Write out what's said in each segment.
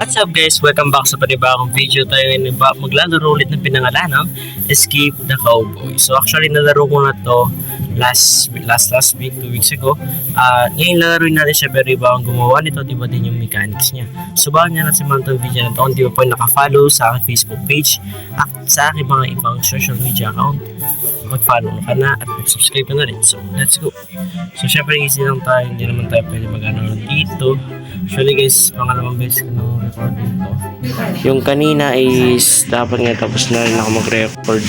What's up guys? Welcome back sa panibagong video. Tayo ngayon maglalaro ulit ng pinangalan ng Escape the Cowboy. So actually nalaro ko na to last week, 2 weeks ago. Ngayon lalaroin natin siya, pero iba ang gumawa nito, diba din yung mechanics niya. Subahan niya na si Mantong video na to kung di ba po naka-follow sa aking Facebook page at sa aking mga ibang social media account. Mag-follow ka na at mag-subscribe ka na rin. So, let's go. So, syempre easy lang tayo. Hindi naman tayo pwede mag-ano dito. Actually guys, pangalawang beses ko nang record dito. Yung kanina is dapat nga tapos na rin ako mag-record.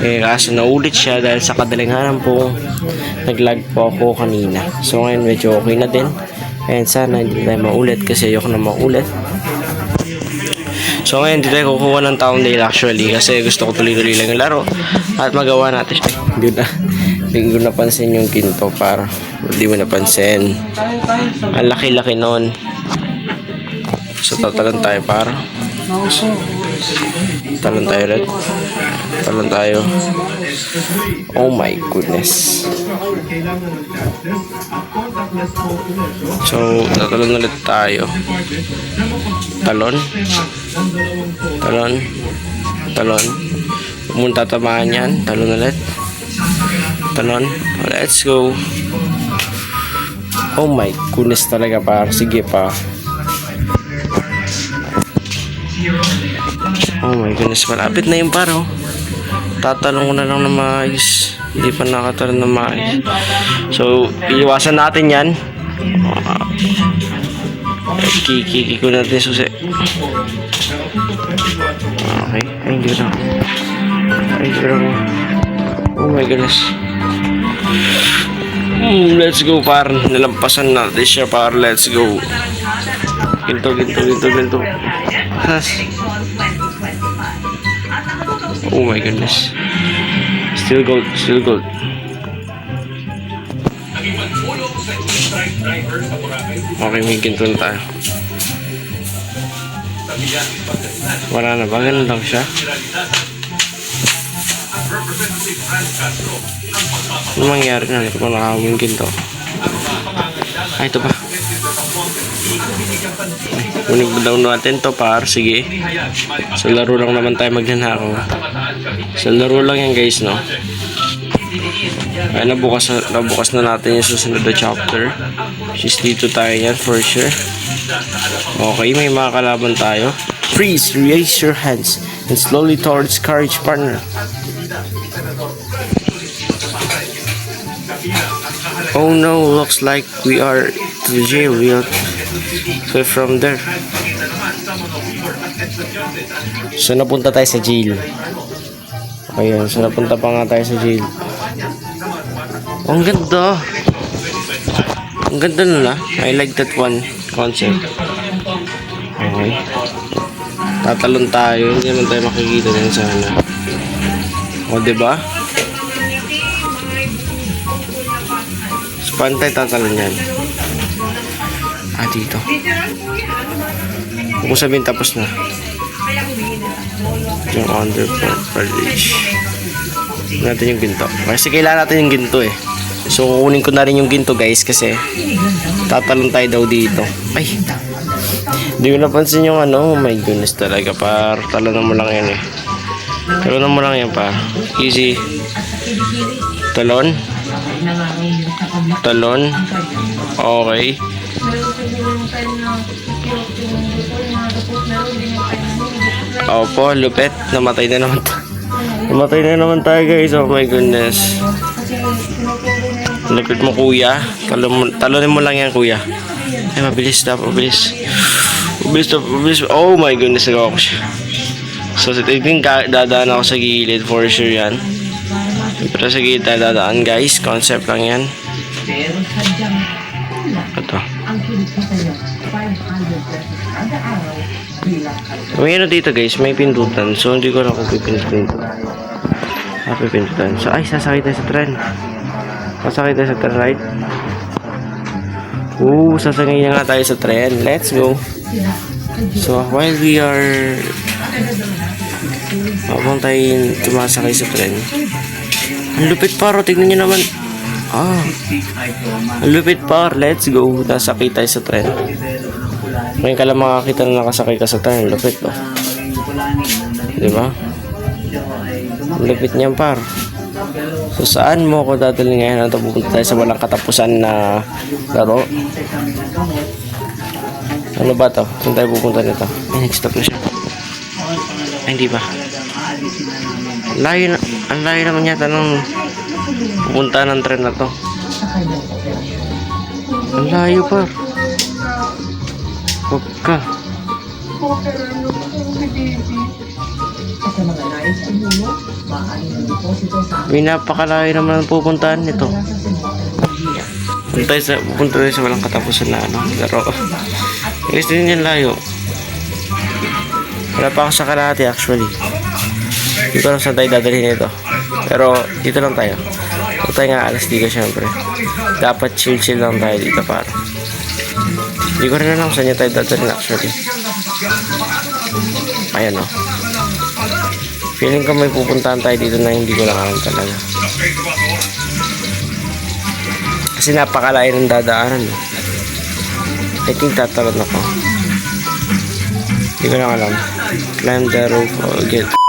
Kaso naulit siya dahil sa kadalinganan po nag-lag po ako kanina. So, ngayon medyo okay na din. And sana hindi tayo maulit kasi ayoko na maulit. So ngayon dito tayo kukuha ng taong dale actually kasi gusto ko tuloy-tuloy lang yung laro at magawa natin siya. Hindi ko napansin yung kinto para hindi mo napansin. Ang laki-laki nun. So tatalon tayo para. Talon tayo red. Talon tayo. Oh my goodness. So tatalon ulit tayo. Talon. Talon. Talon. Pumunta tamaan yan. Talon ulit. Talon. Let's go. Oh my goodness talaga par. Sige pa. Oh my goodness. Malapit na yung paro. Tatalon ko na lang na maayos. Hindi pa nakatalon na maayos. So, iiwasan natin yan. Kiki ko natin susi. Okay. Ay, hindi na. Ay, hindi na. Oh my goodness. Let's go par. Nalampasan natin siya par. Let's go. Ginto. Oh my goodness. Still gold. Okay, may ginto na tayo. Wala na ba? Ganun lang siya. Ano mangyari na? Ito pa nakawin ginto. Ay, ito pa. Kunin ko daw natin to par. Sige. Sa laro lang naman tayo magnanakaw. Sa laro lang yan guys, no? Ay, nabukas na natin yung susunod na chapter. She's dito tayo yan for sure. Okay, may mga kalaban tayo. Freeze, raise your hands and slowly towards courage partner. Oh no, looks like we are to the jail. We are so from there. So napunta tayo sa jail. Ayun, so napunta pa nga tayo sa jail. Ang ganda. Ang ganda nila. I like that one concept. Okay. Tatalon tayo. Hindi naman tayo makikita din sana. O, diba? So, paano tayo tatalon yan? Dito. Kung sabihin tapos na. Yung underpart page. Natin yung ginto. Kasi kailangan natin yung ginto eh. So kukunin ko na rin yung ginto guys kasi tatalon tayo daw dito. Ay. Hindi ko napansin yung ano. Oh my goodness talaga par. Talonan mo lang yan eh. Talonan mo lang yan par. Easy. Talon. Talon. Okay. Opo, lupet. Namatay na naman tayo guys. Oh my goodness. Lupit mo kuya. Talonin mo lang yan kuya. Ay mabilis. Oh my goodness, nagawa ko siya. So I think dadaan ako sa gilid for sure yan. Pero sa gilid tayo dadaan guys. Concept lang yan. Ito. May ano dito guys, may pindutan. So hindi ko na kung pipindutan. Pipindutan. So ay, sasakay tayo sa tren. Sasakay tayo sa tren, right? Sasakay na nga tayo sa tren. Let's go. So while we are habang tayo tumasakay sa tren, ang lupit paro, tignan nyo naman. Ang lupit par. Let's go. Nasakay tayo sa tren. Ngayon ka lang makakita na nakasakay ka sa tren. Lupit, oh. Diba? Lupit niyan, par. So, saan mo ako dadalhin ngayon? Ito, pupunta tayo sa walang katapusan na laro. Ano ba to? Saan tayo pupunta nito? Ay, nag-stop na siya. Ay, hindi ba? Ang layo naman yata ng pupunta ng tren na to. Ang layo, par. Huwag ka. May napakalayo naman ang pupuntahan nito. Pupunta tayo sa walang katapusan na ano. Pero, ilis din yung layo. Wala pa ako sa kalahati actually. Dito lang saan tayo dadalhin ito. Pero, dito lang tayo. Dito tayo nga alas dito syempre. Dapat chill lang tayo dito para. Hindi ko rin alam saan niya tayo dadalhin actually. Ayan o. Feeling ko may pupuntahan tayo dito na hindi ko lang alam talaga. Kasi napakalayo ng dadaanan. I think tatalon ako. Hindi ko lang alam. Climb the roof or get.